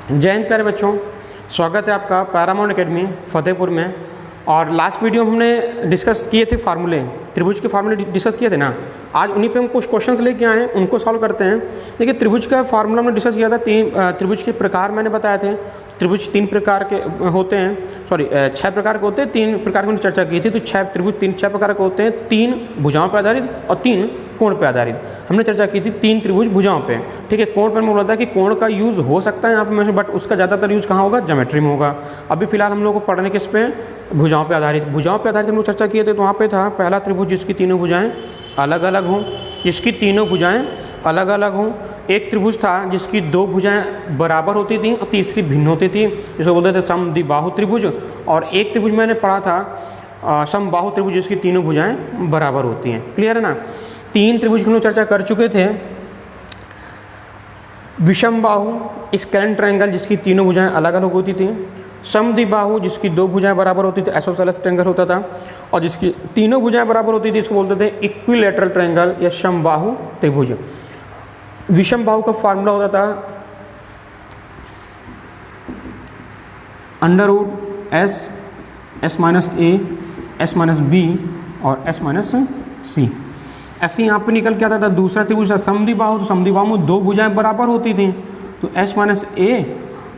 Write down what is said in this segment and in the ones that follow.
जय हिंद प्यारे बच्चों, स्वागत है आपका पैरामाउंट एकेडमी फतेहपुर में। और लास्ट वीडियो में हमने डिस्कस किए थे फार्मूले, त्रिभुज के फार्मूले डिस्कस किए थे ना। आज उन्हीं पे हम कुछ क्वेश्चंस लेके आए हैं, उनको सॉल्व करते हैं। देखिए, त्रिभुज का फार्मूला हमने डिस्कस किया था। त्रिभुज के प्रकार मैंने बताए थे। त्रिभुज 3 प्रकार के होते हैं, 6 प्रकार के होते हैं। 3 प्रकार की हमने चर्चा की थी। तो 6 त्रिभुज 6 प्रकार के होते हैं, 3 भुजाओं पर आधारित और 3 कोण पर आधारित। हमने चर्चा की थी 3 त्रिभुज भुजाओं पे। ठीक है, कोण पर मैं बोला था कि कोण का यूज़ हो सकता है यहाँ पे, बट उसका ज़्यादातर यूज़ कहाँ होगा? ज्योमेट्री में होगा। अभी फिलहाल हम लोग को पढ़ने किस पे? भुजाओं पे आधारित। भुजाओं पे आधारित हम लोग चर्चा किए थे। तो वहाँ पे था पहला त्रिभुज जिसकी तीनों भुजाएं अलग अलग हों, जिसकी तीनों भुजाएं अलग अलग हों। एक त्रिभुज था जिसकी 2 भुजाएं बराबर होती थी और तीसरी भिन्न होती थी, जिसको बोलते थे समद्विबाहु त्रिभुज। और एक त्रिभुज मैंने पढ़ा था समबाहु त्रिभुज, जिसकी तीनों भुजाएं बराबर होती हैं। क्लियर है ना? 3 त्रिभुज की हम लोग चर्चा कर चुके थे। विषमबाहु स्क्लेन ट्रायंगल, जिसकी तीनों भुजाएं अलग अलग होती थी। समद्विबाहु, जिसकी 2 भुजाएं बराबर होती थी, आइसोसेलेस ट्रायंगल होता था। और जिसकी तीनों भुजाएं बराबर होती थी, इसको बोलते थे इक्विलैटरल ट्रायंगल या समबाहु त्रिभुज। विषमबाहु का फार्मूला होता था √S, S-A, S-B और S-C। ऐसे यहाँ पे निकल के आता था। दूसरा त्रिभुज था समद्विबाहु। तो समद्विबाहु में 2 भुजाएं बराबर होती थी, तो S-A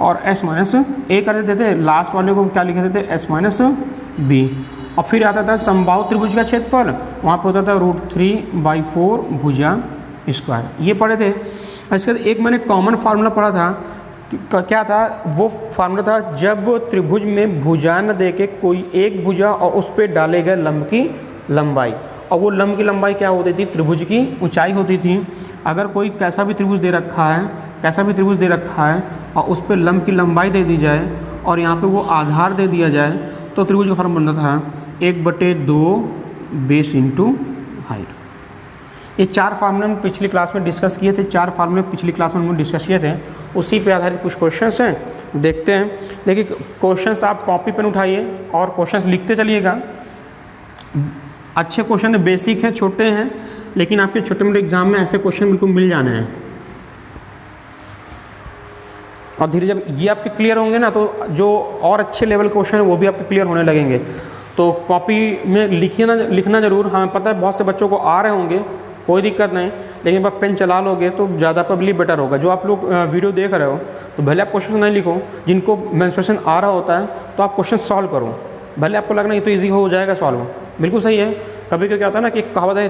और S-A कर देते थे। लास्ट वाले को क्या लिखे देते? S-B। और फिर आता था समबाहु त्रिभुज का क्षेत्रफल। वहाँ पे होता था √3/4 भुजा स्क्वायर। ये पढ़े थे। इसके बाद एक मैंने कॉमन फार्मूला पढ़ा था। क्या था वो फार्मूला? था जब त्रिभुज में भुजा न दे के कोई एक भुजा और उस पर डाले गए लंब की लंबाई, और वो लंब की लंबाई क्या होती थी? त्रिभुज की ऊंचाई होती थी। अगर कोई कैसा भी त्रिभुज दे रखा है और उस पर लंब की लंबाई दे दी जाए और यहाँ पे वो आधार दे दिया जाए, तो त्रिभुज का फॉर्म बनता था 1/2 बेस इंटू हाइट। ये 4 फार्मूले हम पिछली क्लास में डिस्कस किए थे। 4 फार्मूले पिछली क्लास में हमने डिस्कस किए थे। उसी पे आधारित कुछ क्वेश्चंस हैं, देखते हैं। देखिए, क्वेश्चंस आप कॉपी पेन उठाइए और क्वेश्चंस लिखते चलिएगा। अच्छे क्वेश्चन है, बेसिक है, छोटे हैं, लेकिन आपके छोटे मोटे एग्जाम में ऐसे क्वेश्चन बिल्कुल मिल जाने हैं। और धीरे जब ये आपके क्लियर होंगे ना, तो जो और अच्छे लेवल क्वेश्चन है वो भी आपके क्लियर होने लगेंगे। तो कॉपी में लिखना ज़रूर। हमें पता है बहुत से बच्चों को आ रहे होंगे, कोई दिक्कत नहीं, लेकिन आप पेन चला लोगे तो ज़्यादा पब्लिक बेटर होगा। जो आप लोग वीडियो देख रहे हो, तो भले आप क्वेश्चन नहीं लिखो। जिनको मेंस्ट्रुएशन आ रहा होता है तो आप क्वेश्चन सॉल्व करो। भले आपको लगना ये तो ईजी हो जाएगा सॉल्व, बिल्कुल सही है। कभी क्या होता है ना कि एक कहावत है,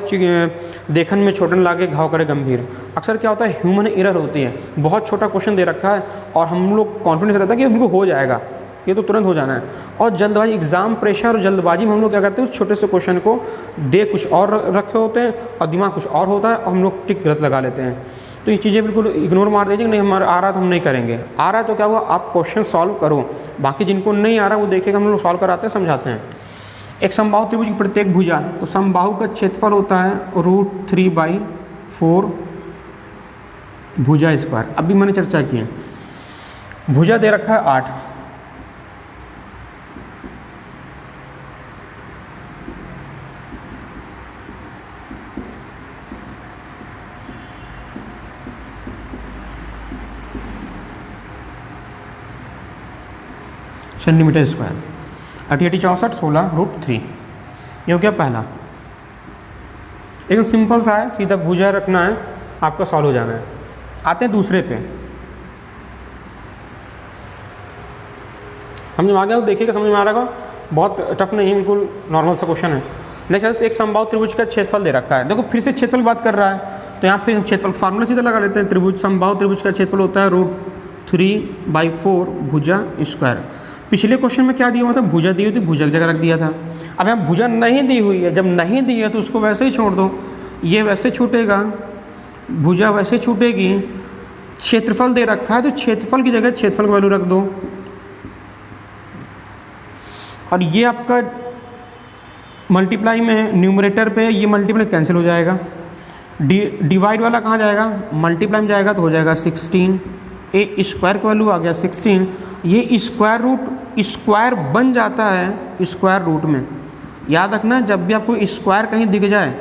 देखन में छोटन लागे घाव करे गंभीर। अक्सर क्या होता है, ह्यूमन एरर होती है। बहुत छोटा क्वेश्चन दे रखा है और हम लोग कॉन्फिडेंस रहता है कि बिल्कुल हो जाएगा, ये तो तुरंत हो जाना है। और जल्दबाजी, एग्जाम प्रेशर और जल्दबाजी में हम लोग क्या करते हैं, उस छोटे से क्वेश्चन को दे कुछ और रखे होते हैं और दिमाग कुछ और होता है और हम लोग टिक गलत लगा लेते हैं। तो ये चीज़ें बिल्कुल इग्नोर मार दीजिए। नहीं, हमारा आ रहा तो हम नहीं करेंगे। आ रहा है तो क्या हुआ, आप क्वेश्चन सॉल्व करो। बाकी जिनको नहीं आ रहा वो देखेगा, हम लोग सॉल्व कराते हैं, समझाते हैं। एक समबाहु त्रिभुज की प्रत्येक भुजा, तो समबाहु का क्षेत्रफल होता है √3/4 भुजा स्क्वायर। अभी मैंने चर्चा की है। भुजा दे रखा है 8, सेंटीमीटर स्क्वायर। 88 64 16 √3। ये हो गया पहला। एकदम सिंपल सा है, सीधा भुजा रखना है, आपका सॉल्व हो जाना है। आते हैं दूसरे पे। समझ में आ गया तो देखिएगा, समझ में आ रहा होगा। बहुत टफ नहीं है, बिल्कुल नॉर्मल सा क्वेश्चन है। नेक्स्ट, एक समबाहु त्रिभुज का क्षेत्रफल दे रखा है। देखो, फिर से क्षेत्रफल बात कर रहा है, तो यहाँ फिर हम क्षेत्रफल फार्मूला सीधा लगा लेते हैं। त्रिभुज समबाहु त्रिभुज का क्षेत्रफल होता है √3/4 भुजा स्क्वायर। पिछले क्वेश्चन में क्या दिया हुआ था? भुजा दी हुई थी, भुजा की जगह रख दिया था। अब यहाँ भुजा नहीं दी हुई है, जब नहीं दी है तो उसको वैसे ही छोड़ दो। ये वैसे छूटेगा, भुजा वैसे छूटेगी। क्षेत्रफल दे रखा है तो क्षेत्रफल की जगह क्षेत्रफल का वैल्यू रख दो। और ये आपका मल्टीप्लाई में न्यूमरेटर पे ये मल्टीप्लाई कैंसिल हो जाएगा। डिवाइड वाला कहाँ जाएगा? मल्टीप्लाई में जाएगा तो हो जाएगा 16। ए स्क्वायर का वैल्यू आ गया 16। ये स्क्वायर रूट स्क्वायर बन जाता है स्क्वायर रूट में। याद रखना, जब भी आपको स्क्वायर कहीं दिख जाए,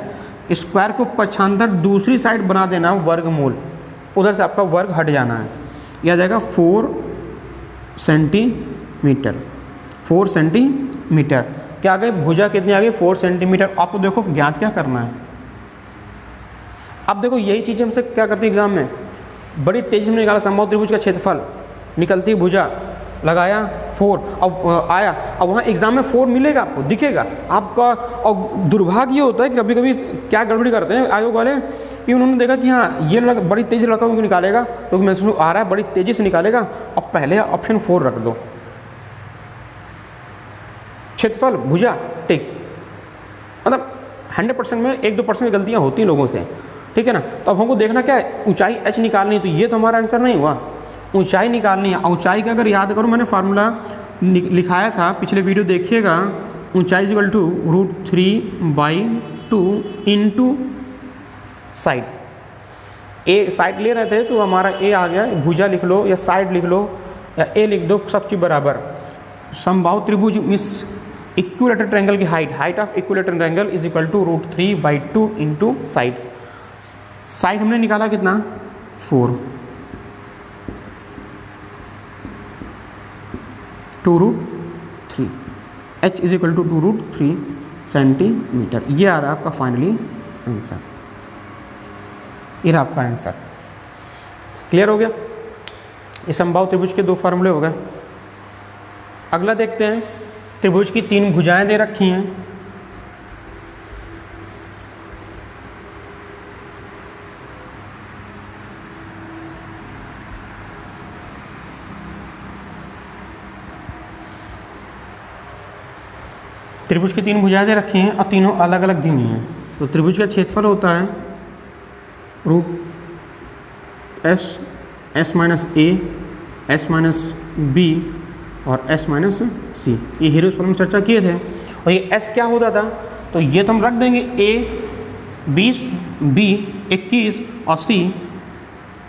स्क्वायर को पक्षांतर दूसरी साइड बना देना वर्गमूल, उधर से आपका वर्ग हट जाना है। यह आ जाएगा 4 सेंटीमीटर, 4 सेंटीमीटर। क्या आ गई भुजा कितनी आ गई 4 सेंटीमीटर। आपको देखो ज्ञात क्या करना है। अब देखो यही चीज़ हमसे क्या करती है एग्जाम में, बड़ी तेजी से निकाला समबाहु त्रिभुज का क्षेत्रफल, निकलती भुजा, लगाया 4, अब आया, अब वहाँ एग्जाम में 4 मिलेगा, आपको दिखेगा आपका। और दुर्भाग्य ये होता है कि कभी कभी क्या गड़बड़ी करते हैं आयोग वाले कि उन्होंने देखा कि हाँ ये लड़का बड़ी तेज़ी लड़का उनको निकालेगा, क्योंकि महसूस आ रहा है बड़ी तेज़ी से निकालेगा, अब पहले ऑप्शन 4 रख दो, क्षेत्रफल भुजा टिक। मतलब 100% में 1-2% की गलतियाँ होती हैं लोगों से, ठीक है ना। तो अब हमको देखना क्या है, ऊंचाई h निकालनी है, तो ये तो हमारा आंसर नहीं हुआ, ऊंचाई निकालनी है। ऊंचाई का अगर याद करो मैंने फार्मूला लिखाया था, पिछले वीडियो देखिएगा, ऊंचाई equal to √3/2 into side. A side ले रहे थे तो हमारा ए आ गया, भुजा लिख लो या साइड लिख लो या ए लिख दो, सब चीज़ बराबर। समबाहु त्रिभुज मिस इक्विलेटरल ट्रायंगल की height of equilateral triangle is equal to √3/2 into side. Side हमने निकाला कितना 4, 2√3, h is equal to 2√3 centimetre. ये आ रहा है आपका फाइनली आंसर, ये रहा आपका आंसर। क्लियर हो गया, ये समबाहु त्रिभुज के 2 फार्मूले हो गए। अगला देखते हैं, त्रिभुज की 3 भुजाएं दे रखी हैं, त्रिभुज की 3 भुजाएं दे रखी हैं और तीनों अलग अलग दी हुई हैं। तो त्रिभुज का क्षेत्रफल होता है √s, s-a, s-b और s-c। ये हीरोज फॉर्म में चर्चा किए थे। और ये s क्या होता था, तो ये तो हम रख देंगे a 20, b 21 और c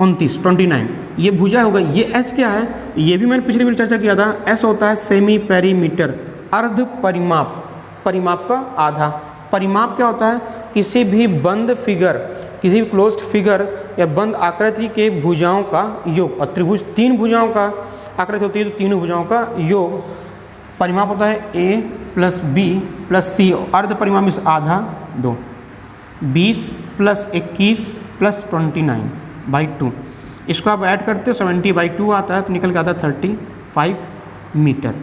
29। ये भुजा होगा। ये s क्या है, ये भी मैंने पिछले वीडियो चर्चा किया था। s होता है सेमी पेरीमीटर, अर्ध परिमाप, परिमाप का आधा। परिमाप क्या होता है, किसी भी बंद फिगर, किसी भी क्लोज्ड फिगर या बंद आकृति के भुजाओं का योग। और त्रिभुज 3 भुजाओं का आकृति होती है, तो तीनों भुजाओं का योग परिमाप होता है a + b + c। अर्ध परिमाप में आधा 2, 20 + 21 + 29/2। इसको आप ऐड करते हो 70/2 आता है, तो निकल के आता है 35 मीटर।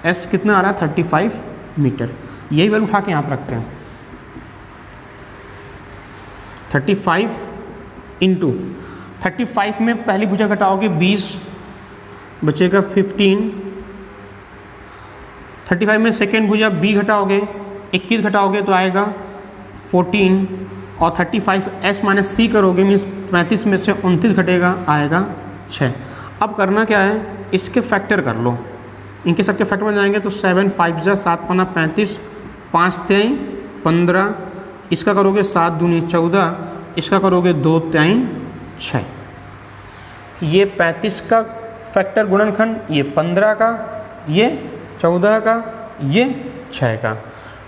s कितना आ रहा है 35 मीटर। यही वैल्यू उठा के यहाँ पर रखते हैं, 35 इंटू 35 में पहली भुजा घटाओगे 20, बचेगा 15। 35 में सेकेंड भुजा b घटाओगे 21 घटाओगे तो आएगा 14। और 35 s - c करोगे मीन्स 35 में से 29 घटेगा, आएगा 6। अब करना क्या है, इसके फैक्टर कर लो, इनके सबके फैक्टर बन जाएंगे। तो 7 5 जा 7 × 5 = 35, 5 3 15, इसका करोगे 7 दूनी 14, इसका करोगे 2 3 6। ये 35 का फैक्टर गुणनखंड, ये 15 का, ये 14 का, ये 6 का।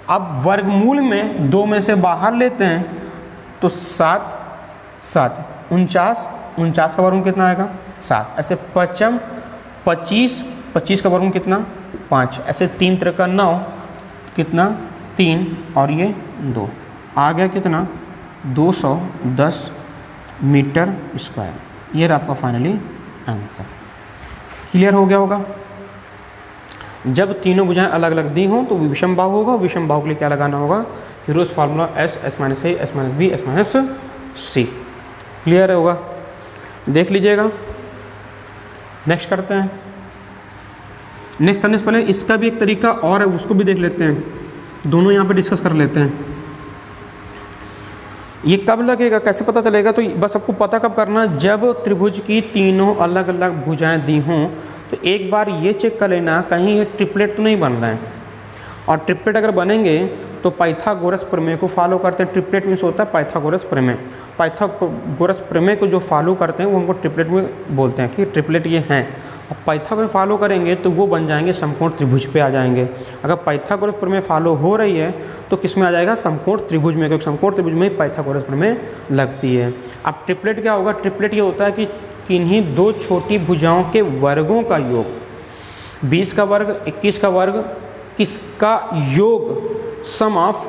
अब वर्गमूल में 2 में से बाहर लेते हैं तो 7 7 49, 49 का वर्गमूल कितना आएगा 7। ऐसे 5 25, 25 का वर्गमूल कितना 5। ऐसे 3 × 3 = 9, कितना 3 और ये 2, आ गया कितना 210 मीटर स्क्वायर। ये रहा आपका फाइनली आंसर। क्लियर हो गया होगा। जब तीनों भुजाएं अलग अलग दी हों तो विषम बाहु होगा। विषम बाहु के लिए क्या लगाना होगा, heroes formula s, s-a, s-b, s-c। Clear होगा, देख लीजिएगा। नेक्स्ट करते हैं। नेक्स्ट करने से पहले इसका भी एक तरीका और है, उसको भी देख लेते हैं, दोनों यहाँ पे डिस्कस कर लेते हैं। ये कब लगेगा, कैसे पता चलेगा, तो बस आपको पता कब करना, जब त्रिभुज की तीनों अलग अलग भुजाएं दी हों तो एक बार ये चेक कर लेना कहीं ये ट्रिपलेट तो नहीं बन रहे हैं। और ट्रिपलेट अगर बनेंगे तो पाइथागोरस प्रमेय को फॉलो करते हैं। ट्रिपलेट मीन्स होता है पाइथागोरस प्रमेय। पाइथागोरस प्रमेय को जो फॉलो करते हैं वो हमको ट्रिपलेट में बोलते हैं कि ट्रिपलेट ये हैं। अब पाइथागोरस फॉलो करेंगे तो वो बन जाएंगे समकोण त्रिभुज पे आ जाएंगे। अगर पाइथागोरस प्रमेय फॉलो हो रही है तो किस में आ जाएगा, समकोण त्रिभुज में, क्योंकि समकोण त्रिभुज में पाइथागोरस प्रमेय लगती है। अब ट्रिपलेट क्या होगा, ट्रिपलेट ये होता है कि किन्हीं 2 छोटी भुजाओं के वर्गों का योग 20 का वर्ग, 21 का वर्ग, किसका योग, सम ऑफ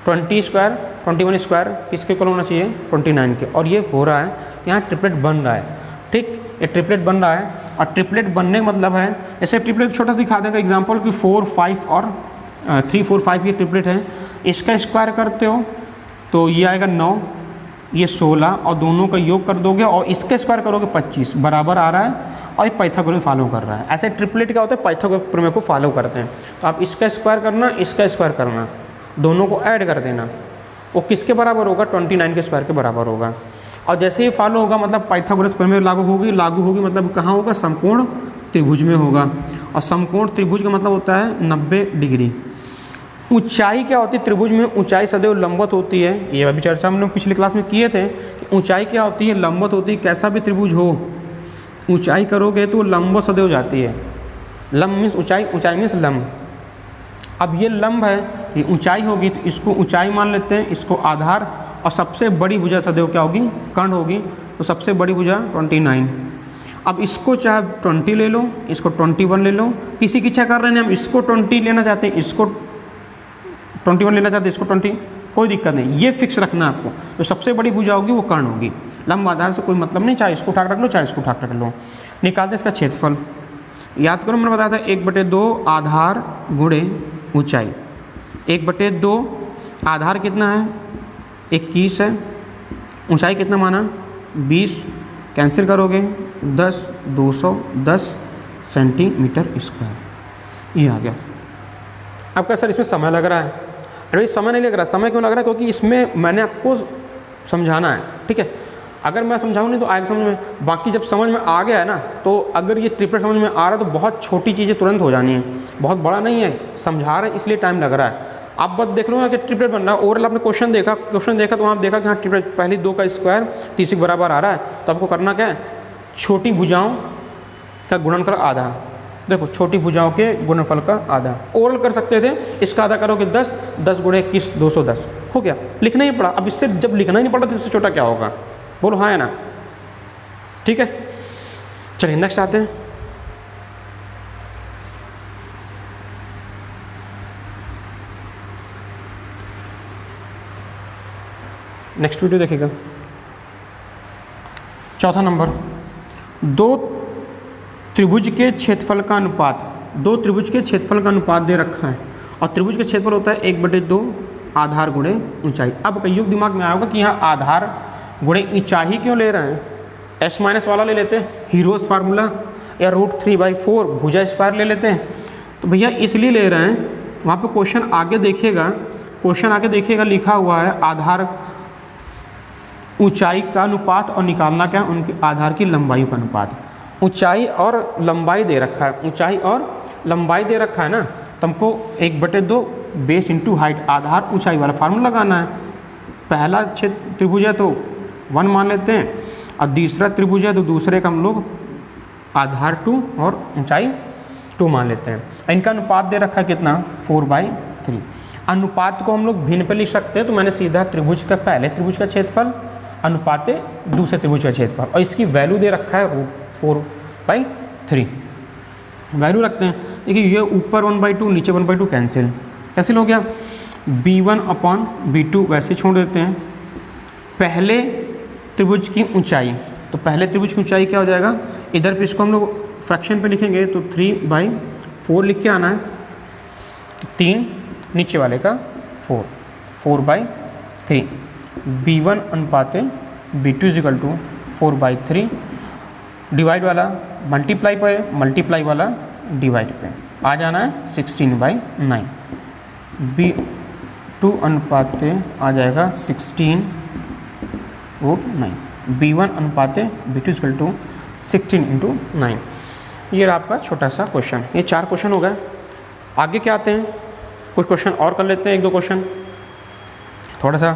20 स्क्वायर 21 स्क्वायर किसके इक्वल होना चाहिए, 29 के। और ये हो रहा है, यहाँ ट्रिपलेट बन रहा है, ठीक, ये ट्रिपलेट बन रहा है। और ट्रिपलेट बनने का मतलब है, ऐसे ट्रिपलेट छोटा सा दिखा देगा एग्जाम्पल कि 4, 5 और 3, 4, 5 ये ट्रिपलेट है। इसका स्क्वायर करते हो तो ये आएगा 9, ये 16 और दोनों का योग कर दोगे और इसका स्क्वायर करोगे 25, बराबर आ रहा है और ये पाइथागोरस फॉलो कर रहा है। ऐसे ट्रिपलेट क्या होता है, पाइथागोरस प्रमेय को फॉलो करते हैं। तो आप इसका स्क्वायर करना, इसका स्क्वायर करना, दोनों को ऐड कर देना, वो किसके बराबर होगा, 29 के स्क्वायर के बराबर होगा। और जैसे ही फॉलो होगा मतलब पाइथागोरस प्रमेय लागू होगी मतलब कहाँ होगा, समकोण त्रिभुज में होगा। और समकोण त्रिभुज का मतलब होता है 90 डिग्री। ऊंचाई क्या होती है त्रिभुज में, ऊंचाई सदैव लंबवत होती है। ये अभी चर्चा हमने पिछली क्लास में किए थे कि ऊंचाई क्या होती है, लंबवत होती है। कैसा भी त्रिभुज हो, ऊंचाई करोगे तो लंबवत सदैव जाती है। लंब मीन्स ऊंचाई, ऊंचाई मीन्स लंब। अब ये लंब है, ये ऊंचाई होगी तो इसको ऊंचाई मान लेते हैं, इसको आधार। और सबसे बड़ी भुजा सदैव क्या होगी, कर्ण होगी। तो सबसे बड़ी भुजा 29। अब इसको चाहे 20 ले लो, इसको 21 ले लो, किसी की इच्छा कर रहे हैं हम इसको 20 लेना चाहते हैं, इसको 21 लेना चाहते हैं, इसको 20, कोई दिक्कत नहीं। ये फिक्स रखना है आपको। तो सबसे बड़ी भुजा होगी वो कर्ण होगी। लंब आधार से कोई मतलब नहीं, चाहे इसको उठा रख लो चाहे इसको उठा रख लो। निकालते इसका क्षेत्रफल। याद करो मैंने बताया था 1/2 आधार गुणे ऊंचाई। 1/2 आधार कितना है, 21 है। ऊंचाई कितना माना, 20, कैंसिल करोगे 10, 210 सेंटीमीटर स्क्वायर, ये आ गया। आपका सर इसमें समय लग रहा है, अरे समय नहीं लग रहा। समय क्यों लग रहा है, क्योंकि इसमें मैंने आपको समझाना है, ठीक है। अगर मैं समझाऊँ नहीं तो आएगा समझ में, बाकी जब समझ में आ गया है ना, तो अगर ये ट्रिपलेट समझ में आ रहा है तो बहुत छोटी चीज़ें तुरंत हो जानी है, बहुत बड़ा नहीं है, समझा रहे इसलिए टाइम लग रहा है। आप बस देख लो ना कि ट्रिपलेट बन रहा है। ओवरऑल आपने क्वेश्चन देखा तो आप देखा कि हाँ ट्रिपलेट, पहली 2 का स्क्वायर 30 के बराबर आ रहा है। तो आपको करना क्या है, छोटी भुजाओं का गुणनफल आधा। देखो छोटी भुजाओं के गुणनफल का आधा ओवरऑल कर सकते थे, इसका आधा करोगे 10, 10 गुणे 21 210 हो गया। लिखना ही पड़ा। अब इससे जब लिखना ही नहीं पड़ा तो इससे छोटा क्या होगा, बोलो हाँ है ना, ठीक है। चलिए नेक्स्ट आते हैं। नेक्स्ट वीडियो देखिएगा। चौथा नंबर, 2 त्रिभुज के क्षेत्रफल का अनुपात। 2 त्रिभुज के क्षेत्रफल का अनुपात दे रखा है और त्रिभुज के क्षेत्रफल होता है 1/2 आधार गुणे ऊंचाई। अब कई दिमाग में आया होगा कि यहाँ आधार गुणे ऊंचाई क्यों ले रहे हैं, S माइनस वाला ले लेते हैं, हीरोज फार्मूला, या √3/4 भुजा स्क्वायर ले लेते हैं। तो भैया इसलिए ले रहे हैं, वहाँ पे क्वेश्चन आगे देखिएगा लिखा हुआ है आधार ऊंचाई का अनुपात और निकालना क्या है, उनके आधार की लंबाई का अनुपात। ऊंचाई और लंबाई दे रखा है, ऊंचाई और लंबाई दे रखा है ना, तो हमको 1/2 बेस इंटू हाइट आधार ऊंचाई वाला फार्मूला लगाना है। पहला त्रिभुज है तो 1 मान लेते हैं और दूसरा त्रिभुज है तो दूसरे का हम लोग आधार 2 और ऊंचाई 2 मान लेते हैं। इनका अनुपात दे रखा है कितना, 4/3। अनुपात को हम लोग भिन्न पे लिख सकते हैं, तो मैंने सीधा त्रिभुज का पहले त्रिभुज का क्षेत्रफल अनुपात दूसरे त्रिभुज का क्षेत्रफल, और इसकी वैल्यू दे रखा है 4/3 वैल्यू रखते हैं। देखिए ये ऊपर 1/2 नीचे 1/2 कैंसिल हो गया। b1/b2 वैसे छोड़ देते हैं। पहले त्रिभुज की ऊंचाई, तो पहले त्रिभुज की ऊंचाई क्या हो जाएगा, इधर पे इसको हम लोग फ्रैक्शन पे लिखेंगे तो 3/4 लिख के आना है, तो 3 नीचे वाले का 4/3। b1/b2 = 4/3। डिवाइड वाला मल्टीप्लाई पे, मल्टीप्लाई वाला डिवाइड पे आ जाना है 16/9। b2 आ जाएगा 16√9। b1/b2 = 16 × 9। ये रहा आपका छोटा सा क्वेश्चन। ये 4 क्वेश्चन हो गए। आगे क्या आते हैं, कुछ क्वेश्चन और कर लेते हैं, 1-2 क्वेश्चन थोड़ा सा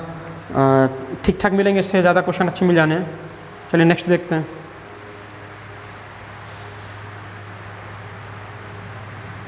ठीक ठाक मिलेंगे, इससे ज़्यादा क्वेश्चन अच्छे मिल जाने हैं। चलिए नेक्स्ट देखते हैं।